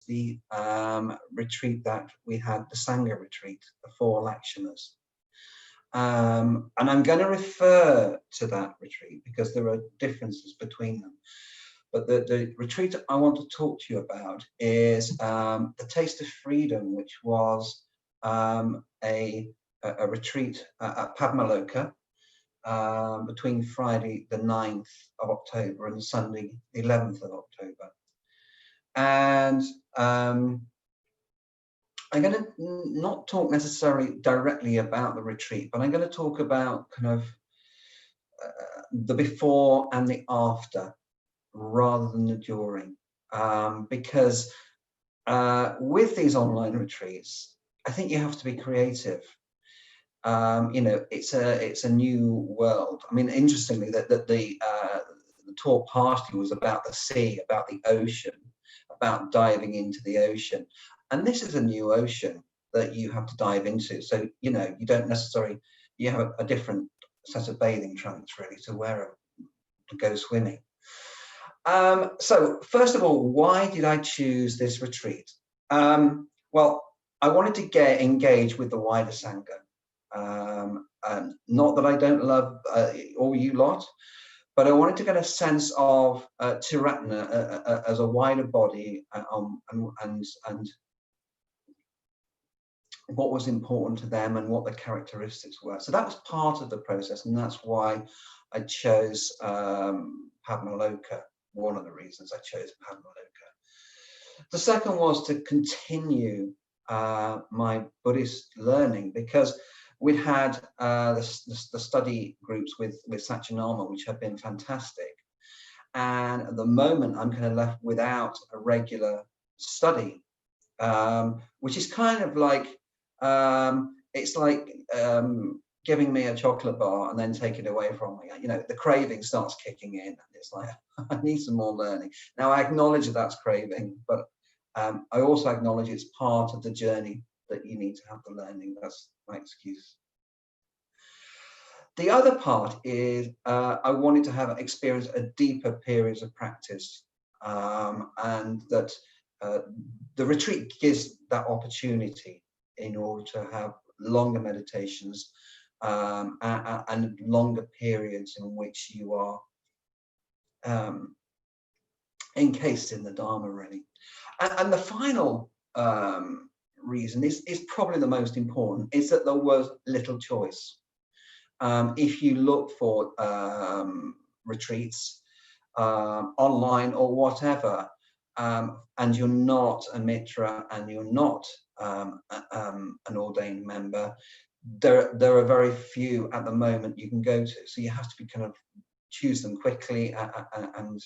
the retreat that we had, the Sangha retreat, the 4 Lakshanas. And I'm going to refer to that retreat because there are differences between them. But the retreat I want to talk to you about is the Taste of Freedom, which was a retreat at Padmaloka between Friday the 9th of October and Sunday the 11th of October. And I'm going to not talk necessarily directly about the retreat, but I'm going to talk about kind of the before and the after rather than the during, because with these online retreats, I think you have to be creative. You know, it's a new world. I mean, interestingly, that the talk partially was about the sea, about the ocean, about diving into the ocean. And this is a new ocean that you have to dive into. So, you know, you don't necessarily, you have a different set of bathing trunks really to wear to go swimming. So first of all, why did I choose this retreat? Well, I wanted to get engaged with the wider Sangha. Not that I don't love all you lot, but I wanted to get a sense of Tiratna as a wider body and what was important to them and what the characteristics were. So that was part of the process, and that's why I chose Padmaloka. One of the reasons I chose Padmaloka. The second was to continue my Buddhist learning, because we had the study groups with Satchinama, which have been fantastic. And at the moment, I'm kind of left without a regular study, which is kind of like, it's like giving me a chocolate bar and then take it away from me. You know, the craving starts kicking in, and it's like, I need some more learning. Now, I acknowledge that that's craving, but I also acknowledge it's part of the journey that you need to have the learning. That's my excuse. The other part is I wanted to have experience a deeper periods of practice, and that the retreat gives that opportunity in order to have longer meditations and longer periods in which you are encased in the Dharma, really. And the final reason is probably the most important, is that there was little choice. If you look for retreats online or whatever, and you're not a mitra and you're not an ordained member, there are very few at the moment you can go to. So you have to be kind of choose them quickly and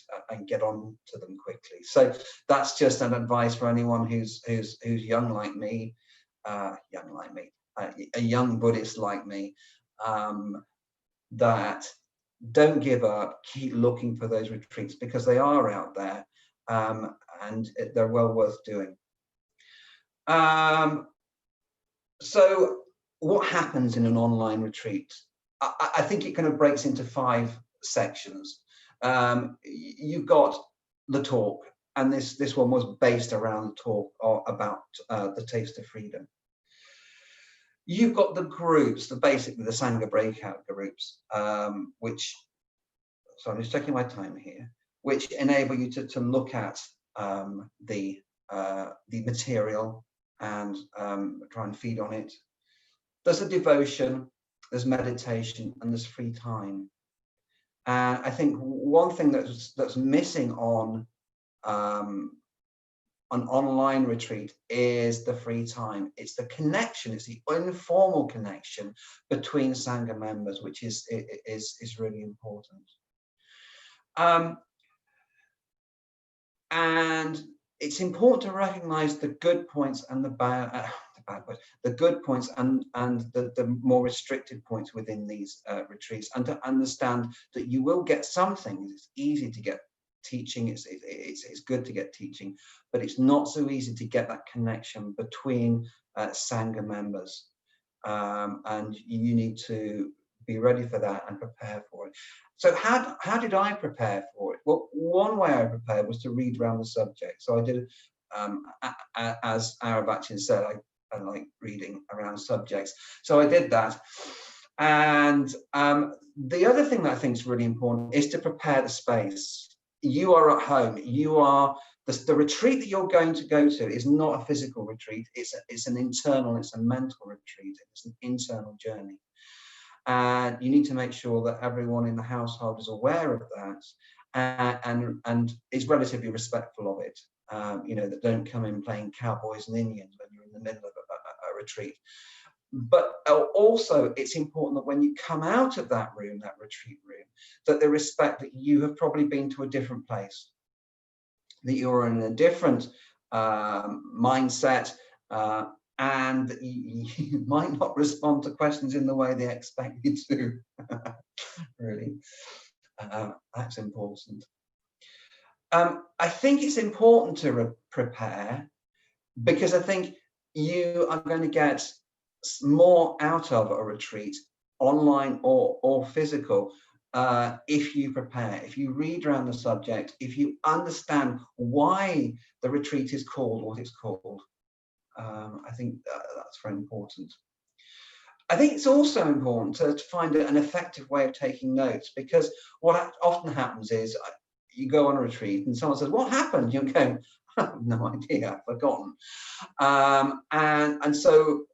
get on to them quickly. So that's just an advice for anyone who's young like me, a young Buddhist like me, that don't give up, keep looking for those retreats, because they are out there, and they're well worth doing. So what happens in an online retreat? I think it kind of breaks into 5 sections. You've got the talk, and this one was based around the talk about the Taste of Freedom. You've got the groups, basically the Sangha breakout groups, which, so I'm just checking my time here, which enable you to look at the material and try and feed on it. There's a devotion, there's meditation, and there's free time. And I think one thing that's missing on an online retreat is the free time. It's the connection, it's the informal connection between Sangha members, which is really important. And it's important to recognize the good points and the bad points, the good points and the more restricted points within these retreats, and to understand that you will get some things. It's easy to get teaching, it's good to get teaching, but it's not so easy to get that connection between Sangha members, and you need to be ready for that and prepare for it. So how did I prepare for it? Well, one way I prepared was to read around the subject. So I did as Arabachin said, I like reading around subjects. So I did that. And the other thing that I think is really important is to prepare the space. You are at home. You are the retreat that you're going to go to is not a physical retreat. It's an internal, it's a mental retreat. It's an internal journey. And you need to make sure that everyone in the household is aware of that and is relatively respectful of it. You know, that don't come in playing cowboys and Indians when you're in the middle of a retreat. But also, it's important that when you come out of that room, that retreat room, that they respect that you have probably been to a different place, that you're in a different mindset, and that you might not respond to questions in the way they expect you to. Really, that's important. I think it's important to prepare, because I think you are going to get more out of a retreat, online or physical, if you prepare, if you read around the subject, if you understand why the retreat is called what it's called. I think that's very important. I think it's also important to find an effective way of taking notes, because what often happens is you go on a retreat and someone says, "What happened?" You're going, "I have no idea, I've forgotten." And so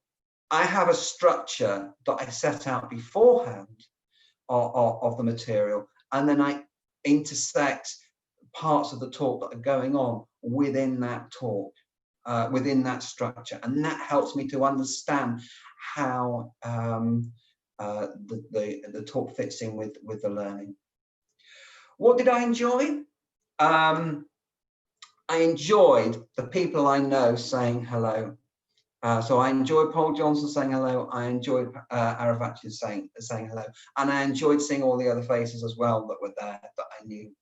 I have a structure that I set out beforehand of the material, and then I intersect parts of the talk that are going on within that talk, within that structure, and that helps me to understand how the talk fits in with the learning. What did I enjoy? I enjoyed the people I know saying hello. So I enjoyed Paul Johnson saying hello. I enjoyed Arafat saying hello, and I enjoyed seeing all the other faces as well that were there that I knew.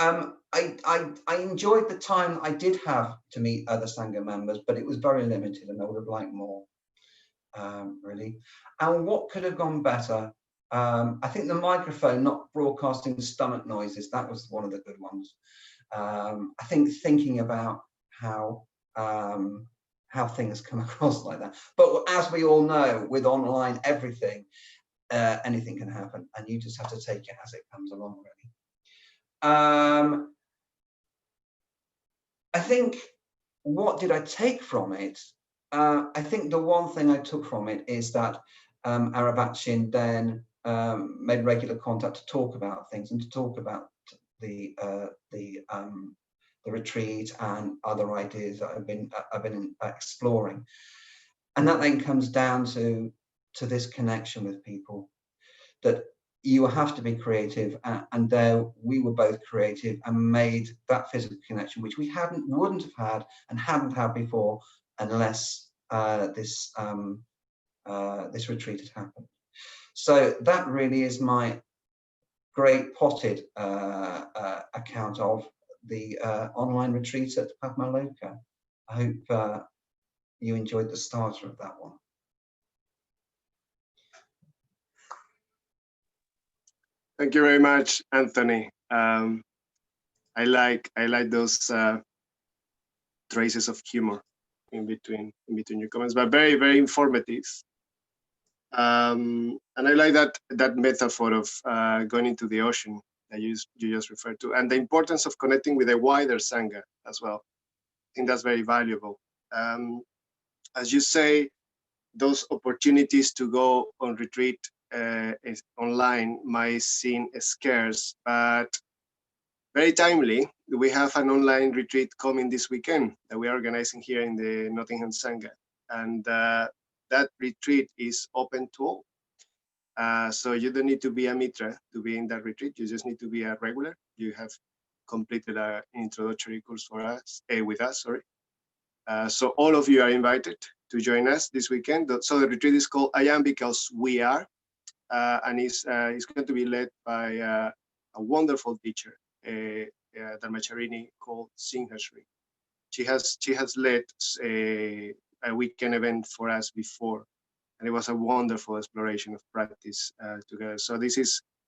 I enjoyed the time I did have to meet other Sangha members, but it was very limited, and I would have liked more, really. And what could have gone better? I think the microphone not broadcasting stomach noises, that was one of the good ones. I think thinking about how things come across like that. But as we all know, with online everything, anything can happen, and you just have to take it as it comes along, really. I think, what did I take from it? I think the one thing I took from it is that Arabachin then made regular contact to talk about things and to talk about the retreat and other ideas that I've been exploring, and that then comes down to this connection with people, that you have to be creative, and there we were both creative and made that physical connection, which we wouldn't have had and hadn't had before unless this retreat had happened. So that really is my great potted account of the online retreat at Padmaloka. I hope you enjoyed the starter of that one. Thank you very much, Anthony. I like those traces of humor in between your comments, but very, very informative. And I like that metaphor of going into the ocean that you just referred to, and the importance of connecting with a wider Sangha as well. I think that's very valuable. As you say, those opportunities to go on retreat online might seem scarce, but very timely. We have an online retreat coming this weekend that we are organizing here in the Nottingham Sangha, and that retreat is open to all. So you don't need to be a Mitra to be in that retreat. You just need to be a regular. You have completed an introductory course with us. So all of you are invited to join us this weekend. So the retreat is called I Am Because We Are, and it's going to be led by a wonderful teacher, Dharmacharini, called Singha. She has led a weekend event for us before, and it was a wonderful exploration of practice together. So this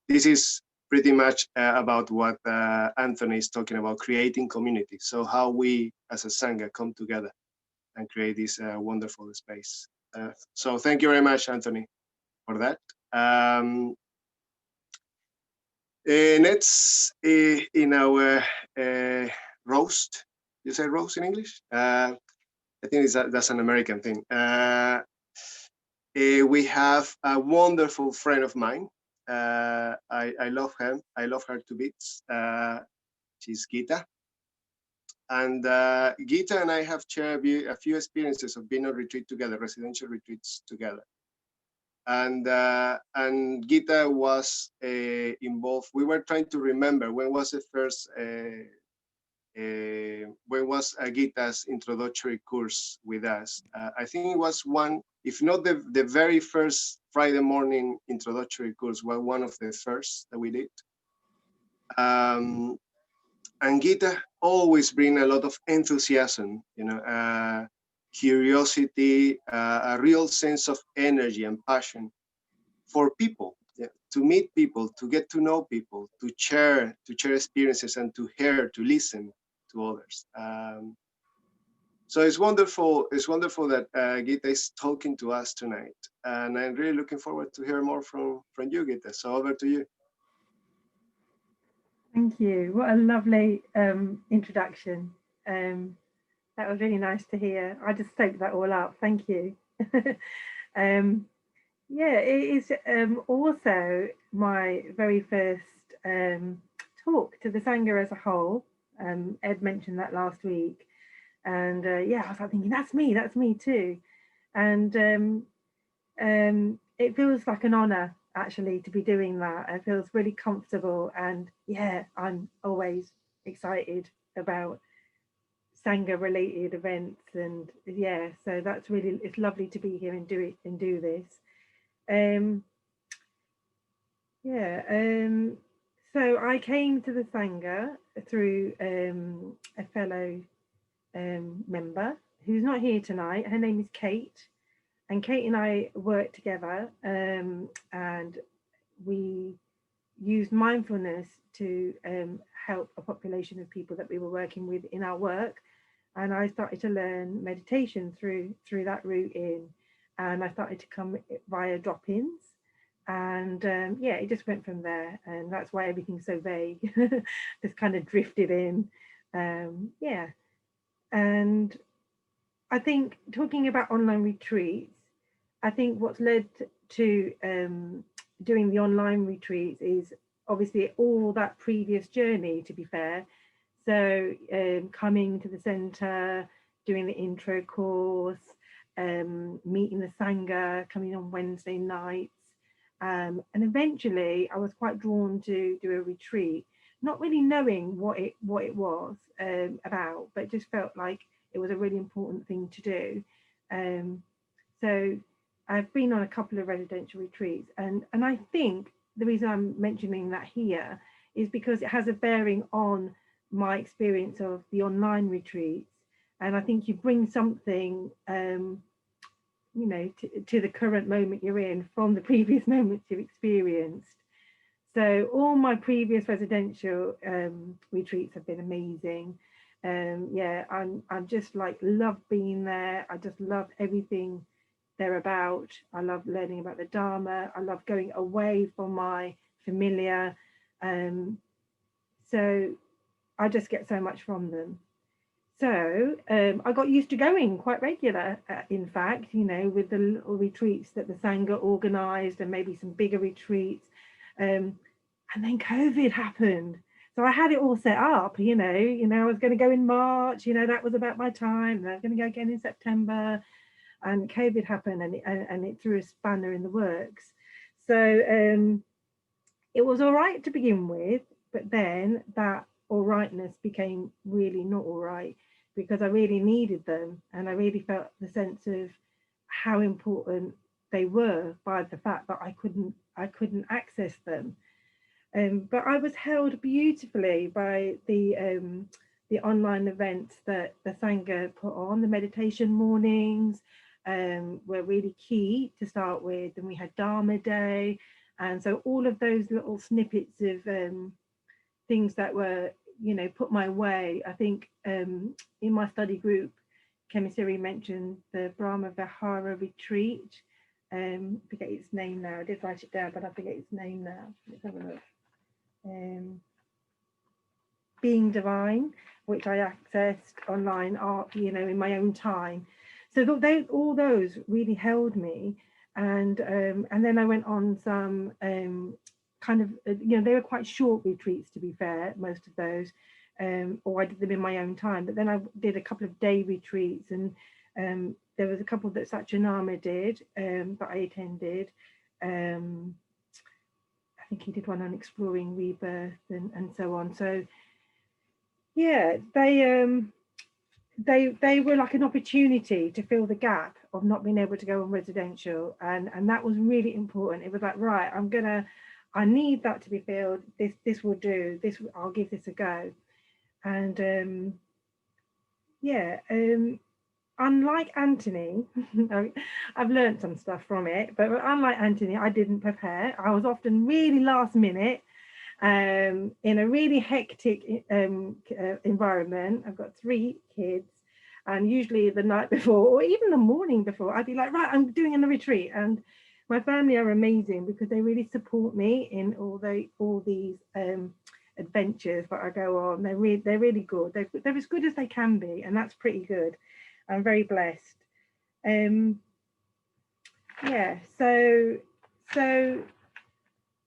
is pretty much about what Anthony is talking about, creating community. So how we as a Sangha come together and create this wonderful space. So thank you very much, Anthony, for that. Next, in our roast, you say roast in English? I think that's an American thing. We have a wonderful friend of mine. I love her. I love her to bits. She's Geeta. And Geeta and I have shared a few experiences of being on retreat together, residential retreats together. And Geeta was involved. We were trying to remember when was the first, when was Geeta's introductory course with us. I think it was one, if not the very first Friday morning introductory course, was one of the first that we did. And Geeta always bring a lot of enthusiasm, you know, curiosity, a real sense of energy and passion for people, to meet people, to get to know people, to share experiences, and to hear, to listen to others. So it's wonderful. It's wonderful that Geeta is talking to us tonight, and I'm really looking forward to hear more from you, Geeta. So over to you. Thank you. What a lovely introduction. That was really nice to hear. I just soaked that all up. Thank you. Yeah, it is also my very first talk to the Sangha as a whole. Ed mentioned that last week. And yeah, I was like thinking, that's me too. And it feels like an honour actually to be doing that. It feels really comfortable, and yeah, I'm always excited about Sangha related events, and yeah, so that's really, it's lovely to be here and do this. So I came to the Sangha through a fellow member who's not here tonight. Her name is Kate. And Kate and I worked together, and we used mindfulness to help a population of people that we were working with in our work. And I started to learn meditation through that route in, and I started to come via drop-ins. And yeah, it just went from there, and that's why everything's so vague. Just kind of drifted in. Yeah, and I think talking about online retreats, I think what's led to doing the online retreats is obviously all that previous journey, to be fair. So coming to the centre, doing the intro course, meeting the Sangha, coming on Wednesday nights. And eventually I was quite drawn to do a retreat, not really knowing what it was about, but just felt like it was a really important thing to do. So I've been on a couple of residential retreats, and I think the reason I'm mentioning that here is because it has a bearing on my experience of the online retreats. And I think you bring something, you know, to the current moment you're in from the previous moments you've experienced. So all my previous residential retreats have been amazing. Yeah, I'm just like love being there. I just love everything they're about. I love learning about the Dharma. I love going away from my familiar. So I just get so much from them. So I got used to going quite regular, in fact, you know, with the little retreats that the Sangha organised, and maybe some bigger retreats. And then COVID happened. So I had it all set up, you know, I was going to go in March, you know, that was about my time. And I was going to go again in September, and COVID happened, and it threw a spanner in the works. So it was all right to begin with, but then that all rightness became really not all right, because I really needed them, and I really felt the sense of how important they were by the fact that I couldn't access them. But I was held beautifully by the online events that the Sangha put on. The meditation mornings were really key to start with, and we had Dharma Day, And so all of those little snippets of things that were, you know, put my way. I think in my study group, Kemisiri mentioned the Brahma Vihara retreat. I forget its name now. I did write it down, but I forget its name now. Let's have a look. Being Divine, which I accessed online, you know, in my own time. So all those really held me, and then I went on some kind of, you know, they were quite short retreats, to be fair, most of those, or I did them in my own time. But then I did a couple of day retreats, and there was a couple that Satchinama did that I attended. I think he did one on exploring rebirth and so on. So yeah, they were like an opportunity to fill the gap of not being able to go on residential, and that was really important. It was like, right, I need that to be filled. This will do. I'll give this a go. And unlike Anthony, I've learned some stuff from it, but unlike Anthony, I didn't prepare. I was often really last minute. In a really hectic environment. I've got 3 kids, and usually the night before or even the morning before, I'd be like, right, I'm doing a retreat. And my family are amazing because they really support me in all these adventures that I go on. They're really good. They're as good as they can be, and that's pretty good. I'm very blessed. Yeah, so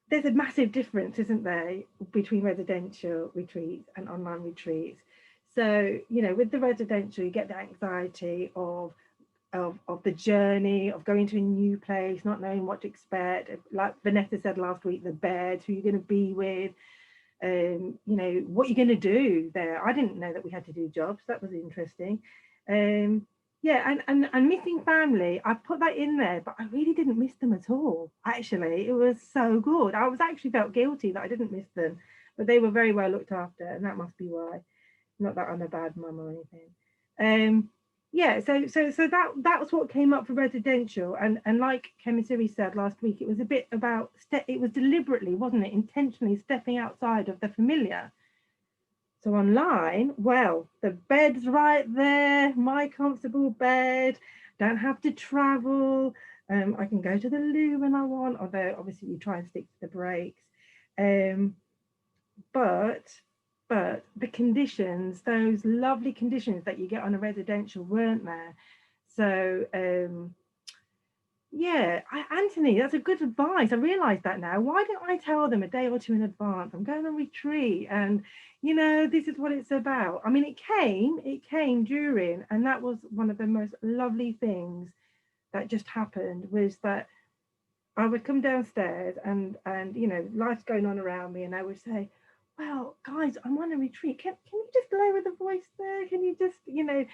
there's a massive difference, isn't there, between residential retreats and online retreats. So, you know, with the residential, you get the anxiety of the journey, of going to a new place, not knowing what to expect. Like Vanessa said last week, the bed, who you're going to be with, you know, what you're going to do there. I didn't know that we had to do jobs. That was interesting. Yeah, and missing family, I put that in there, but I really didn't miss them at all. Actually, it was so good. I was actually felt guilty that I didn't miss them, but they were very well looked after, and that must be why. Not that I'm a bad mum or anything. Yeah, so that was what came up for residential, and like Kemisiri said last week, it was a bit about it was deliberately, wasn't it, intentionally stepping outside of the familiar. So online, well, the bed's right there, my comfortable bed, don't have to travel. I can go to the loo when I want, although obviously you try and stick to the breaks. But the conditions, those lovely conditions that you get on a residential, weren't there. So yeah, Anthony, that's a good advice. I realise that now. Why don't I tell them a day or two in advance? I'm going on retreat, and you know, this is what it's about. I mean, it came during, and that was one of the most lovely things that just happened, was that I would come downstairs and you know, life's going on around me, and I would say, well, guys, I'm on a retreat. Can you just lower the voice there? Can you just, you know,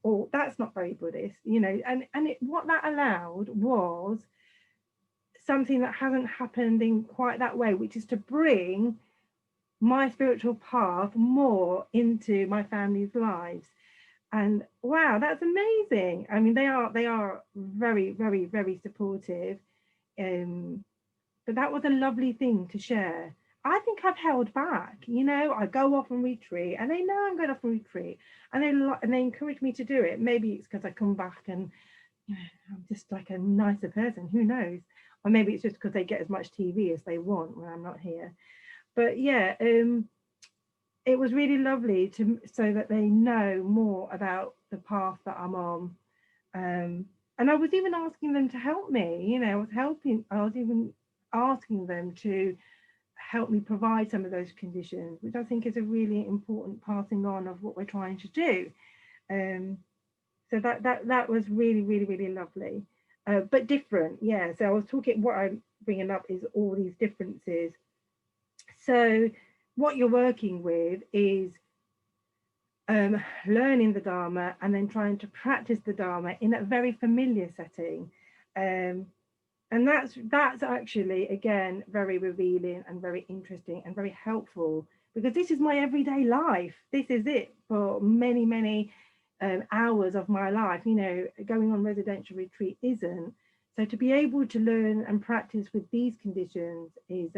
or that's not very Buddhist, you know, and what that allowed was something that hasn't happened in quite that way, which is to bring my spiritual path more into my family's lives. And wow, that's amazing. I mean, they are very, very, very supportive. But that was a lovely thing to share. I think I've held back, you know, I go off on retreat and they know I'm going off on retreat, and they encourage me to do it. Maybe it's because I come back and, you know, I'm just like a nicer person, who knows? Or maybe it's just because they get as much TV as they want when I'm not here. But yeah, it was really lovely so that they know more about the path that I'm on. And I was even asking them to help me, you know, I was even asking them to help me provide some of those conditions, which I think is a really important passing on of what we're trying to do. So that was really, really, really lovely, but different. Yeah, so I was talking, what I'm bringing up is all these differences. So what you're working with is learning the Dharma and then trying to practice the Dharma in a very familiar setting. And that's actually, again, very revealing and very interesting and very helpful, because this is my everyday life. This is it for many, many hours of my life. You know, going on residential retreat isn't. So to be able to learn and practice with these conditions is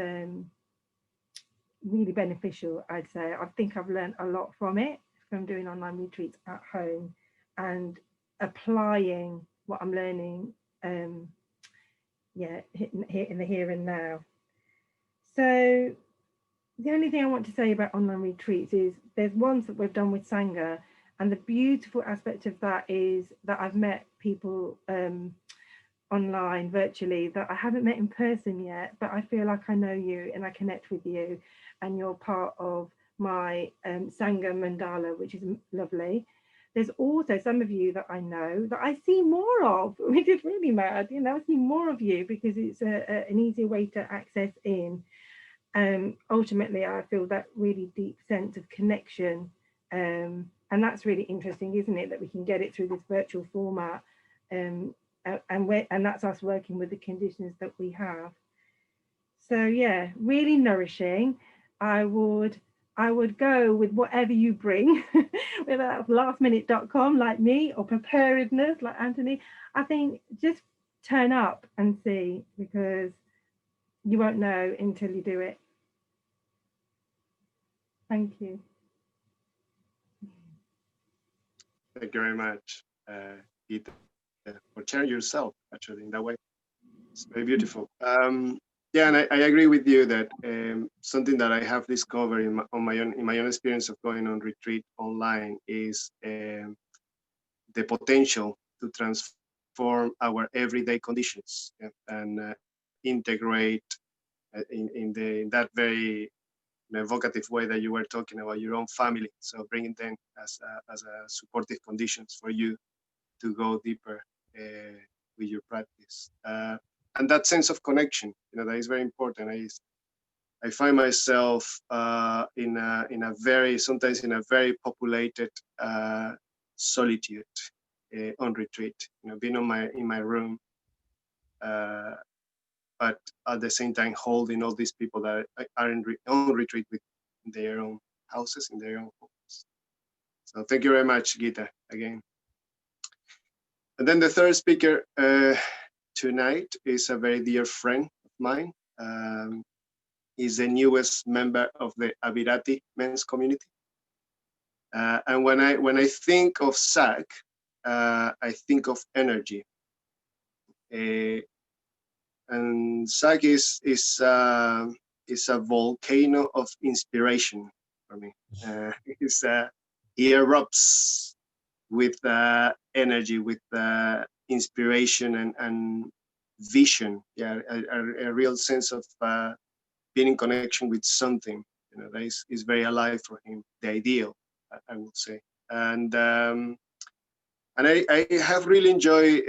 really beneficial, I'd say. I think I've learned a lot from it, from doing online retreats at home and applying what I'm learning in the here and now. So the only thing I want to say about online retreats is there's ones that we've done with Sangha, and the beautiful aspect of that is that I've met people online virtually that I haven't met in person yet, but I feel like I know you and I connect with you, and you're part of my Sangha mandala, which is lovely. There's also some of you that I know that I see more of, which is really mad. You know, I see more of you because it's an easier way to access in. Ultimately, I feel that really deep sense of connection, and that's really interesting, isn't it? That we can get it through this virtual format, and that's us working with the conditions that we have. So yeah, really nourishing. I would go with whatever you bring, whether that's lastminute.com like me or preparedness like Anthony. I think just turn up and see, because you won't know until you do it. Thank you. Thank you very much, Geeta, for sharing yourself actually in that way. It's very beautiful. Yeah, and I agree with you that something that I have discovered in my own experience of going on retreat online is the potential to transform our everyday conditions, and integrate in that very evocative way that you were talking about your own family. So bringing them as a supportive conditions for you to go deeper with your practice. And that sense of connection, that is very important. I find myself sometimes in a very populated solitude on retreat. Being in my room, but at the same time holding all these people that are on retreat with their own houses, in their own homes. So thank you very much, Geeta, again. And then the third speaker tonight is a very dear friend of mine. He's the newest member of the Avirati men's community. And when I think of Zac, I think of energy. And Zac is a volcano of inspiration for me. He erupts with energy, with inspiration and vision. Yeah, a real sense of being in connection with something. That is very alive for him. The ideal, I would say. And I have really enjoyed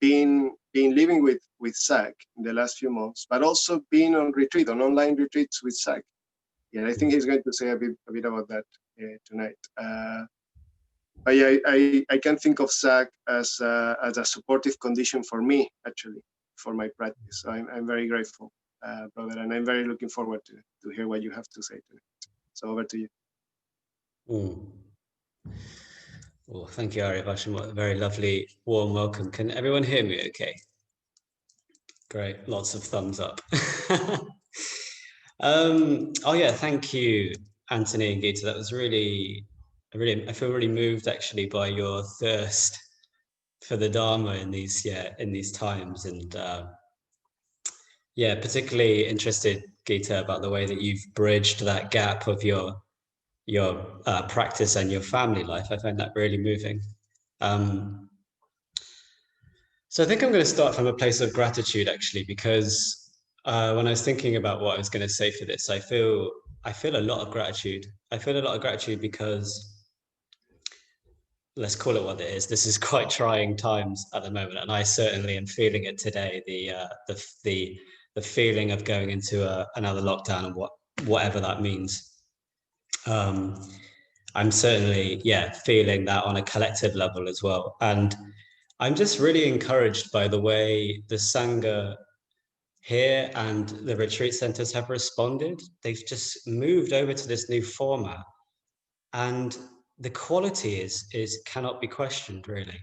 being living with Zac in the last few months, but also being on online retreats with Zac. Yeah, I think he's going to say a bit about that tonight. But yeah, I can think of Zac as a supportive condition for me, actually, for my practice. So I'm very grateful, brother, and I'm very looking forward to hear what you have to say tonight. So over to you. Well, thank you, Arivash, and what a very lovely, warm welcome. Can everyone hear me okay? Great, lots of thumbs up. Oh yeah, thank you, Anthony and Geeta. That was I feel really moved actually by your thirst for the Dharma in these times, and particularly interested, Geeta, about the way that you've bridged that gap of your practice and your family life. I find that really moving. So I think I'm going to start from a place of gratitude, actually, because when I was thinking about what I was going to say for this, I feel a lot of gratitude. I feel a lot of gratitude because, let's call it what it is, this is quite trying times at the moment, and I certainly am feeling it today. The feeling of going into another lockdown and whatever that means. I'm certainly feeling that on a collective level as well, and I'm just really encouraged by the way the Sangha here and the retreat centers have responded. They've just moved over to this new format, and the quality is cannot be questioned, really.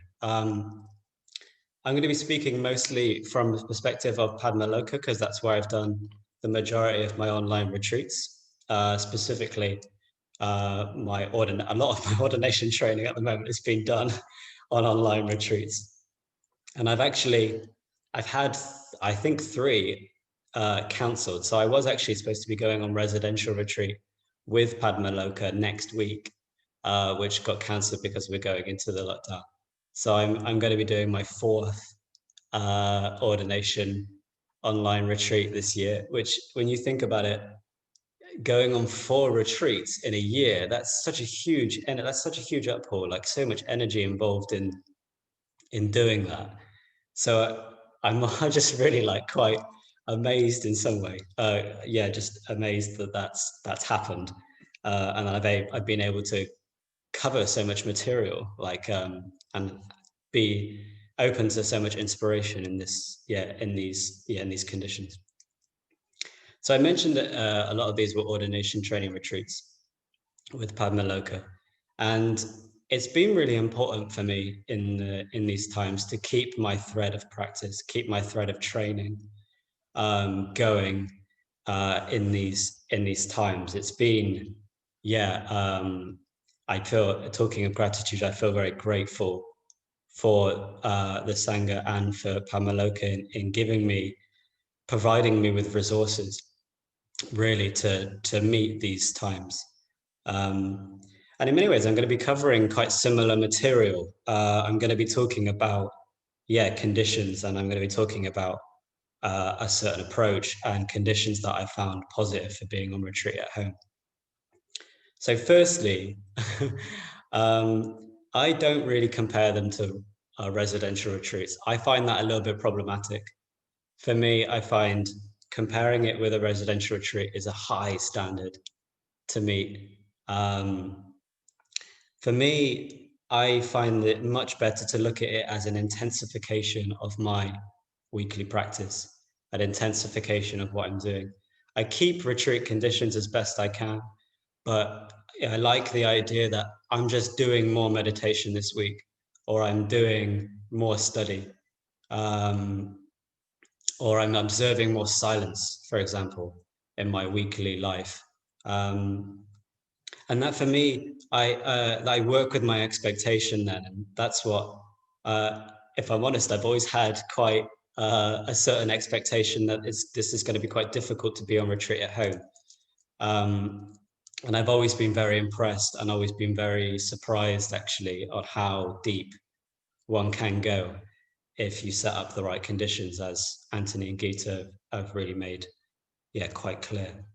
I'm going to be speaking mostly from the perspective of Padmaloka, because that's where I've done the majority of my online retreats. Specifically, a lot of my ordination training at the moment is being done on online retreats. And I've had, I think, 3 cancelled. So I was actually supposed to be going on residential retreat with Padmaloka next week, which got cancelled because we're going into the lockdown. So I'm going to be doing my 4th ordination online retreat this year, which, when you think about it, going on 4 retreats in a year, that's such a huge uphaul, like so much energy involved in doing that. So I'm just really like quite amazed in some way. Just amazed that that's happened, and I've been able to cover so much material, like and be open to so much inspiration in these conditions. So I mentioned that a lot of these were ordination training retreats with Padmaloka, and it's been really important for me in these times to keep my thread of practice, keep my thread of training going in these times. It's been, I feel, talking of gratitude, I feel very grateful for the Sangha and for Padmaloka in providing me with resources, really, to meet these times. And in many ways, I'm going to be covering quite similar material. I'm going to be talking about, conditions, and I'm going to be talking about a certain approach and conditions that I found positive for being on retreat at home. So firstly, I don't really compare them to residential retreats. I find that a little bit problematic. For me, I find comparing it with a residential retreat is a high standard to meet. For me, I find it much better to look at it as an intensification of my weekly practice, an intensification of what I'm doing. I keep retreat conditions as best I can, but I like the idea that I'm just doing more meditation this week, or I'm doing more study, or I'm observing more silence, for example, in my weekly life. And that, for me, I work with my expectation then, and that's what, if I'm honest, I've always had quite a certain expectation that this is going to be quite difficult to be on retreat at home. And I've always been very impressed and always been very surprised, actually, on how deep one can go if you set up the right conditions, as Anthony and Geeta have really made quite clear.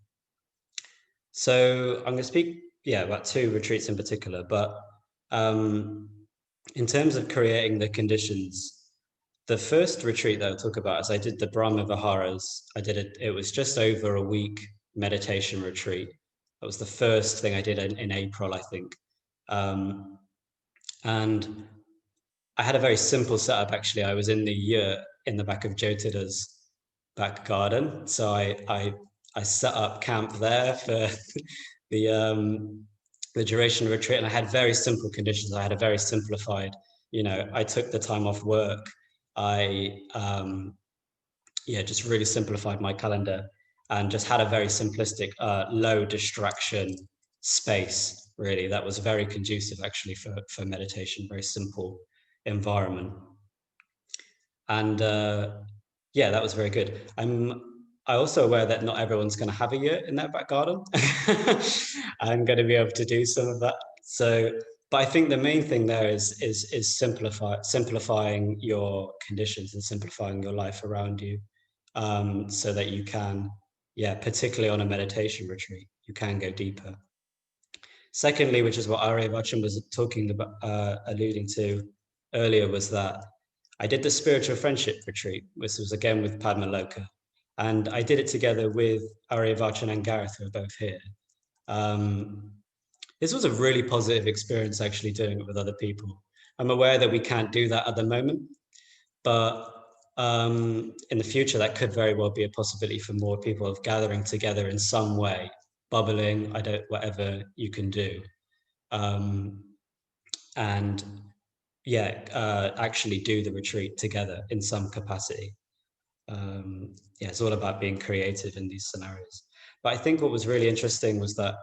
So I'm going to speak about 2 retreats in particular, but in terms of creating the conditions, the first retreat that I'll talk about is I did the Brahma Viharas. It was just over a week meditation retreat. That was the first thing I did in April, I think. And I had a very simple setup, actually. I was in the yurt in the back of Jyotida's back garden. So I set up camp there for the duration of retreat, and I had very simple conditions. I had a very simplified, I took the time off work. I just really simplified my calendar and just had a very simplistic, low distraction space, really. That was very conducive, actually, for meditation, very simple environment. And that was very good. I'm also aware that not everyone's going to have a yurt in their back garden. I'm going to be able to do some of that. But I think the main thing there is simplifying your conditions and simplifying your life around you, so that you can, particularly on a meditation retreat, you can go deeper. Secondly, which is what Arya Vachan was talking about, alluding to earlier, was that I did the spiritual friendship retreat, which was again with Padmaloka. And I did it together with Arya Vachan and Gareth, who are both here. This was a really positive experience, actually, doing it with other people. I'm aware that we can't do that at the moment, but in the future, that could very well be a possibility for more people of gathering together in some way, bubbling, whatever you can do. And actually do the retreat together in some capacity. It's all about being creative in these scenarios. But I think what was really interesting was that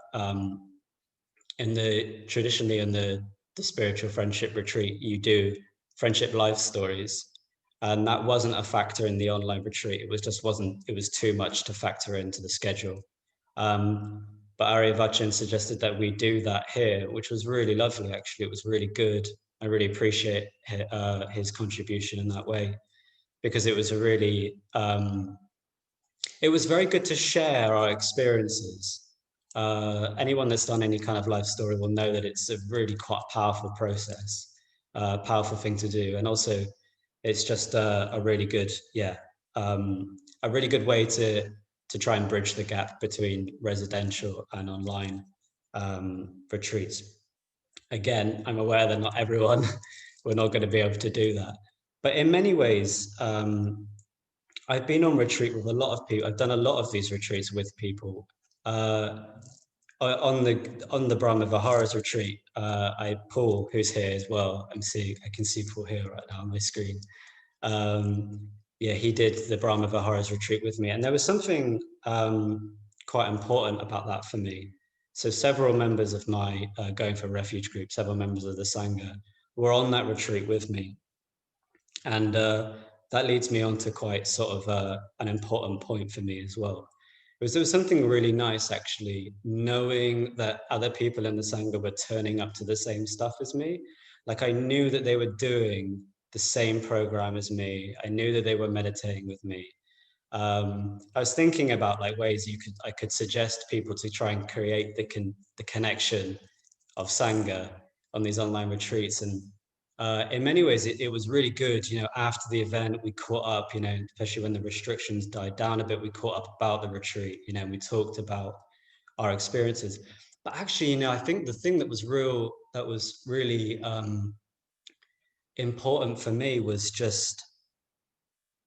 traditionally in the spiritual friendship retreat, you do friendship life stories, and that wasn't a factor in the online retreat. It was too much to factor into the schedule. But Arya Vachin suggested that we do that here, which was really lovely. Actually, it was really good. I really appreciate his contribution in that way, because it was it was very good to share our experiences. Anyone that's done any kind of life story will know that it's a really quite powerful process, powerful thing to do. And also it's just a really good, a really good way to try and bridge the gap between residential and online retreats. Again, I'm aware that not everyone, we're not going to be able to do that. But in many ways, I've been on retreat with a lot of people. I've done a lot of these retreats with people. On the Brahma Viharas retreat, Paul, who's here as well. I can see Paul here right now on my screen. He did the Brahma Viharas retreat with me, and there was something quite important about that for me. So several members of my Going for Refuge group, several members of the Sangha, were on that retreat with me, and that leads me on to quite sort of an important point for me as well. There was something really nice, actually, knowing that other people in the Sangha were turning up to the same stuff as me. Like, I knew that they were doing the same program as me. I knew that they were meditating with me. I was thinking about like ways I could suggest people to try and create the connection of Sangha on these online retreats. And in many ways, it was really good. You know, after the event, we caught up, you know, especially when the restrictions died down a bit, we caught up about the retreat, you know, we talked about our experiences. But actually, you know, I think the thing that was really important for me was just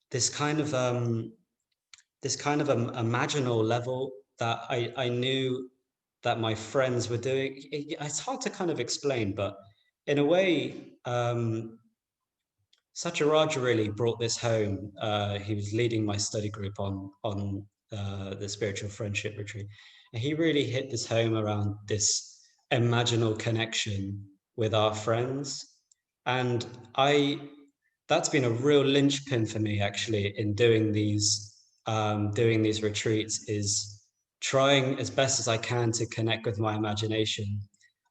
this kind of imaginal level that I knew that my friends were doing. It's hard to kind of explain, but in a way, Satyaraja really brought this home. He was leading my study group on the spiritual friendship retreat, and he really hit this home around this imaginal connection with our friends. And that's been a real linchpin for me, actually, in doing these retreats, is trying as best as I can to connect with my imagination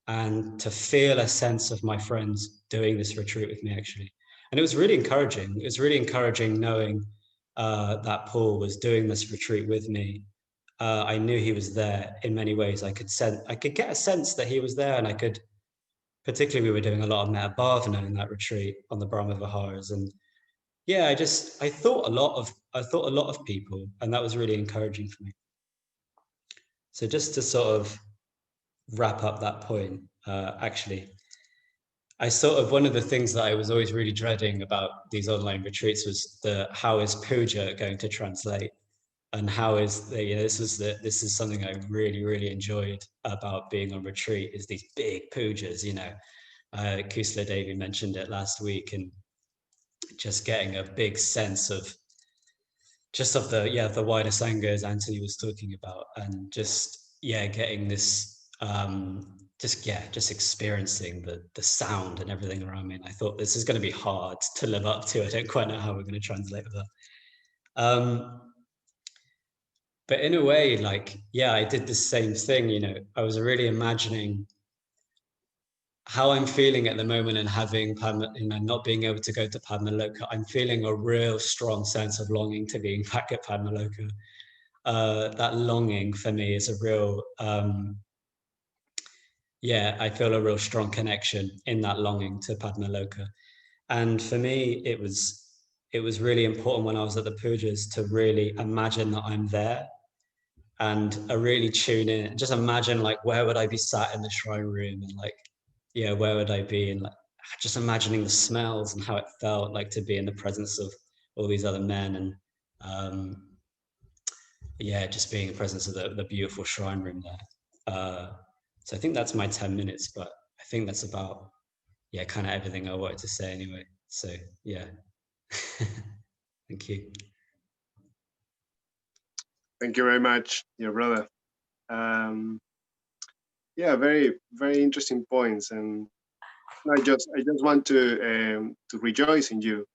and to feel a sense of my friends doing this retreat with me, actually. And it was really encouraging. It was really encouraging knowing that Paul was doing this retreat with me. I knew he was there in many ways. I could get a sense that he was there, and particularly we were doing a lot of Metta Bhavana in that retreat on the Brahma Viharas. And yeah, I thought a lot of people, and that was really encouraging for me. So just to sort of wrap up that point, actually, one of the things that I was always really dreading about these online retreats was how is puja going to translate, and how is this is something I really, really enjoyed about being on retreat, is these big pujas, you know. Kusala Devi mentioned it last week, and just getting a big sense of the wider Sangha, as Anthony was talking about, and getting this just experiencing the sound and everything around me. And I thought, this is going to be hard to live up to. I don't quite know how we're going to translate that. But in a way, I did the same thing. You know, I was really imagining how I'm feeling at the moment, and having not being able to go to Padmaloka. I'm feeling a real strong sense of longing to being back at Padmaloka. That longing for me is a real, I feel a real strong connection in that longing to Padmaloka. And for me, it was really important when I was at the pujas to really imagine that I'm there, and really tune in, and just imagine, like, where would I be sat in the shrine room, and where would I be, and just imagining the smells and how it felt like to be in the presence of all these other men, and just being in the presence of the beautiful shrine room there. So I think that's my 10 minutes, but I think that's about yeah, kind of everything I wanted to say anyway. So yeah, thank you. Thank you very much, dear brother. Yeah, very, very interesting points, and I just want to rejoice in you,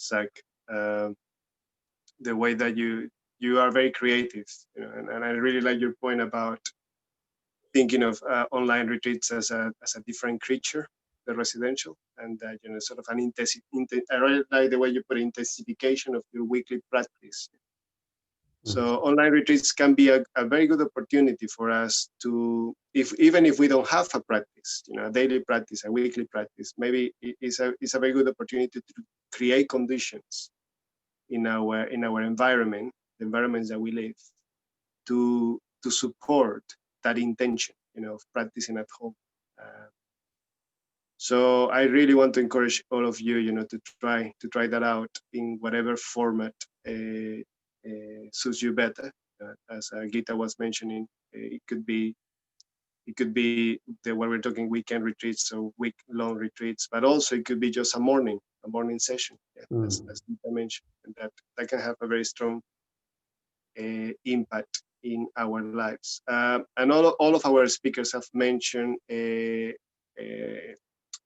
Zac. The way that you are very creative, you know, and I really like your point about thinking of online retreats as a different creature, the residential, and that, you know, sort of an I really like the way you put intensification of your weekly practice. So online retreats can be a very good opportunity for us to, even if we don't have a practice, you know, a daily practice, a weekly practice, maybe it's a very good opportunity to create conditions in our environment, the environments that we live, to support that intention, you know, of practicing at home. So I really want to encourage all of you, you know, to try that out in whatever format suits you better. As Geeta was mentioning, it could be what we're talking weekend retreats or week-long retreats, but also it could be just a morning session, yeah, as Geeta mentioned, and that can have a very strong impact in our lives. And all of our speakers have mentioned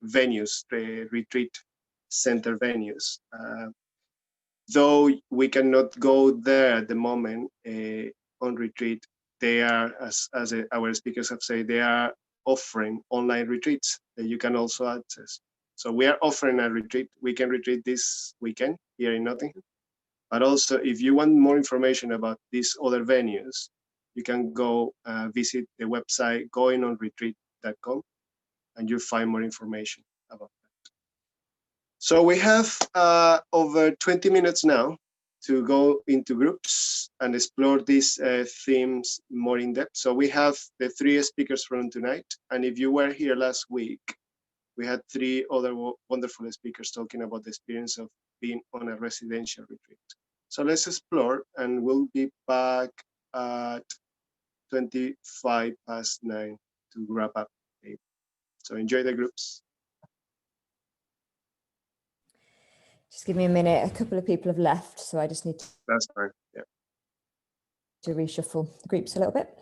venues, retreat center venues. Though we cannot go there at the moment on retreat, they are, as our speakers have said, they are offering online retreats that you can also access. So we are offering a weekend retreat this weekend here in Nottingham. But also, if you want more information about these other venues, you can go visit the website goingonretreat.com, and you'll find more information about that. So we have over 20 minutes now to go into groups and explore these themes more in depth. So we have the 3 speakers from tonight. And if you were here last week, we had 3 other wonderful speakers talking about the experience of being on a residential retreat. So let's explore, and we'll be back at 9:25 to wrap up. So enjoy the groups. Just give me a minute. A couple of people have left, so I just need to, That's fine. Yeah. to reshuffle the groups a little bit.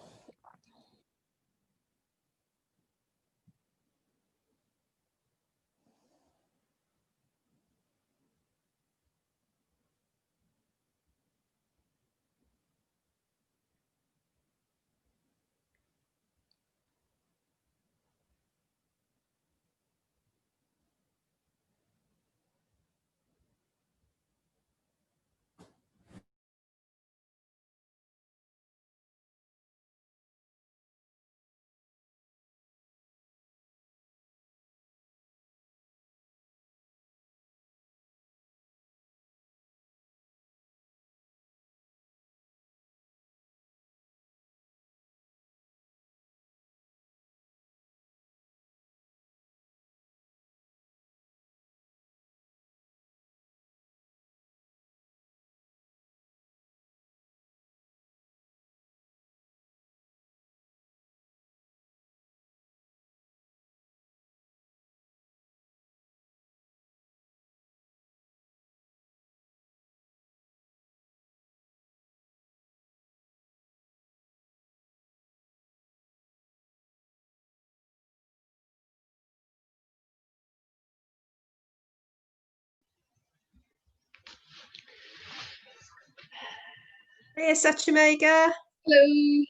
Hey, Sachimega. Hello.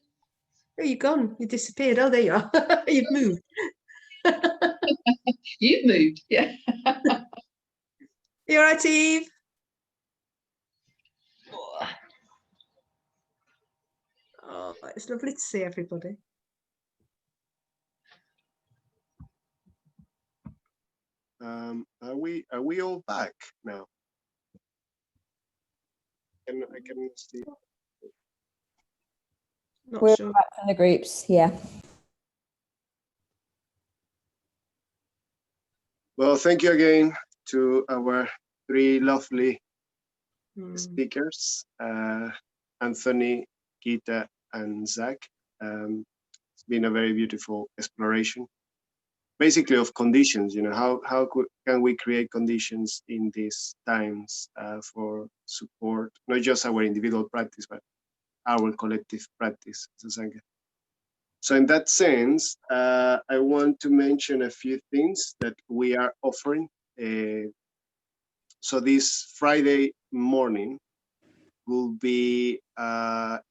Where you gone? You disappeared. Oh, there you are. You've moved. You've moved, yeah. You all right, Eve? Oh, it's lovely to see everybody. Are we all back now? I can see. Not We're sure. back in the groups, yeah. Well, thank you again to our 3 lovely speakers, Anthony, Geeta, and Zac. It's been a very beautiful exploration basically of conditions. How can we create conditions in these times for support, not just our individual practice, but our collective practice as a Sangha. So in that sense, I want to mention a few things that we are offering. So this Friday morning, we'll be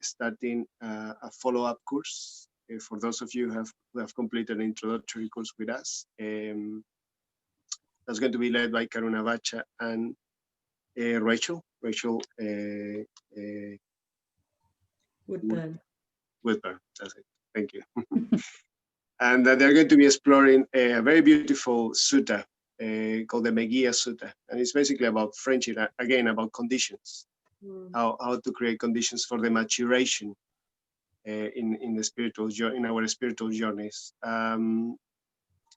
starting a follow-up course for those of you who have completed an introductory course with us. That's going to be led by Karuna Vacha and Rachel. Woodburn. Woodburn, that's it. Thank you. And they're going to be exploring a very beautiful sutta called the Meghiya Sutta. And it's basically about friendship, again, about conditions, how to create conditions for the maturation in the spiritual in our spiritual journeys.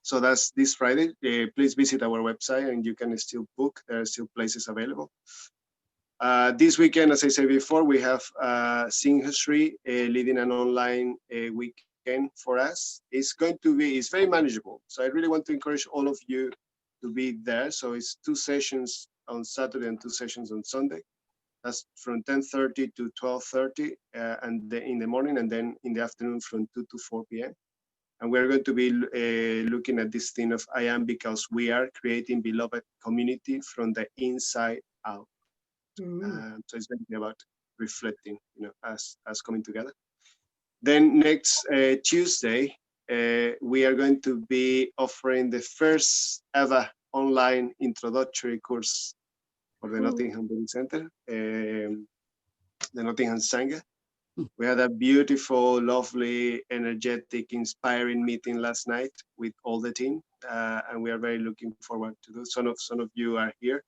So that's this Friday. Please visit our website and you can still book. There are still places available. This weekend, as I said before, we have Singha Sri leading an online weekend for us. It's very manageable. So I really want to encourage all of you to be there. So it's 2 sessions on Saturday and 2 sessions on Sunday. That's from 10:30 to 12:30 and in the morning, and then in the afternoon from 2 to 4 p.m. And we're going to be looking at this thing of I am because we are creating beloved community from the inside out. So it's basically about reflecting, us coming together. Then next Tuesday, we are going to be offering the first ever online introductory course for the Nottingham Buddhist Center, the Nottingham Sangha. We had a beautiful, lovely, energetic, inspiring meeting last night with all the team, and we are very looking forward to do. Some of you are here,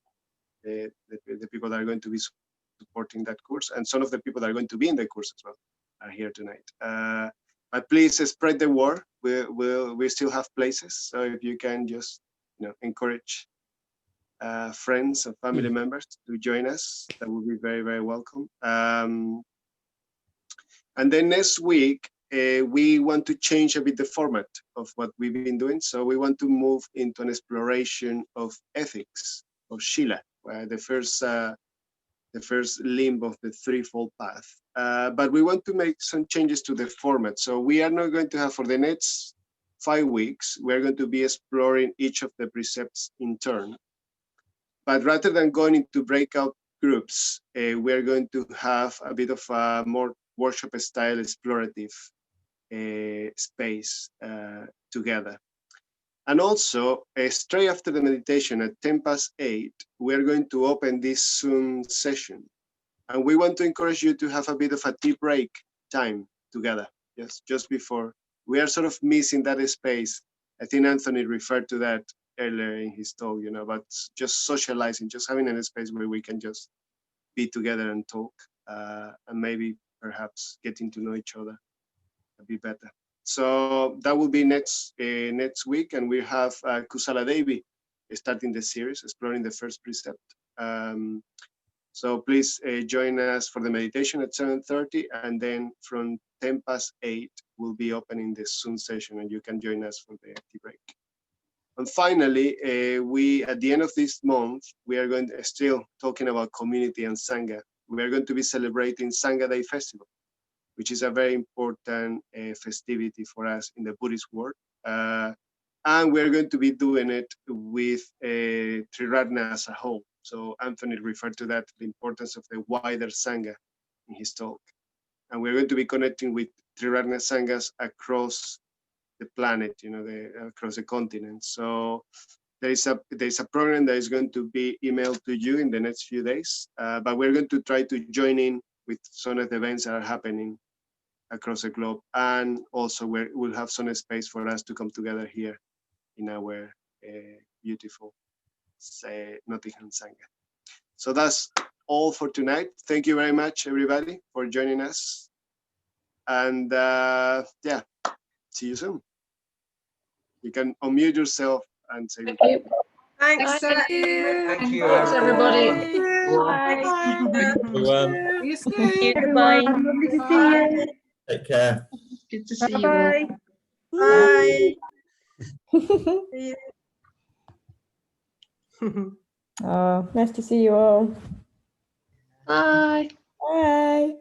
the people that are going to be supporting that course, and some of the people that are going to be in the course as well are here tonight. But please spread the word. We still have places, so if you can just encourage friends and family members to join us, that would be very, very welcome. And then next week, we want to change a bit the format of what we've been doing. So we want to move into an exploration of ethics, of Shila, the first limb of the threefold path. But we want to make some changes to the format. So we are not going to have, for the next 5 weeks, we're going to be exploring each of the precepts in turn. But rather than going into breakout groups, we're going to have a bit of a more workshop style explorative space together. And also, straight after the meditation at 8:10, we're going to open this Zoom session. And we want to encourage you to have a bit of a tea break time together, just before. We are sort of missing that space. I think Anthony referred to that earlier in his talk, about just socializing, just having a space where we can just be together and talk, and maybe perhaps getting to know each other a bit better. So that will be next week, and we have Kusala Devi starting the series, exploring the first precept. So please join us for the meditation at 7:30, and then from 8:10 we'll be opening the Zoom session, and you can join us for the tea break. And finally, we at the end of this month, we are going to still talking about community and Sangha. We are going to be celebrating Sangha Day Festival, which is a very important festivity for us in the Buddhist world. And we're going to be doing it with Triratna as a whole. So Anthony referred to that, the importance of the wider Sangha in his talk. And we're going to be connecting with Triratna Sanghas across the planet, across the continent. So there's a program that is going to be emailed to you in the next few days, but we're going to try to join in with some of the events that are happening across the globe, and also we'll have some space for us to come together here in our beautiful Nottingham Sangha. So that's all for tonight. Thank you very much, everybody, for joining us, and see you soon. You can unmute yourself and say goodbye. Thanks. Thank you, Thanks, everybody. Bye. Everyone. See you soon. Everyone, lovely to see you. Take care. Good to see you all. Bye-bye. Bye. Oh, nice to see you all. Bye. Bye.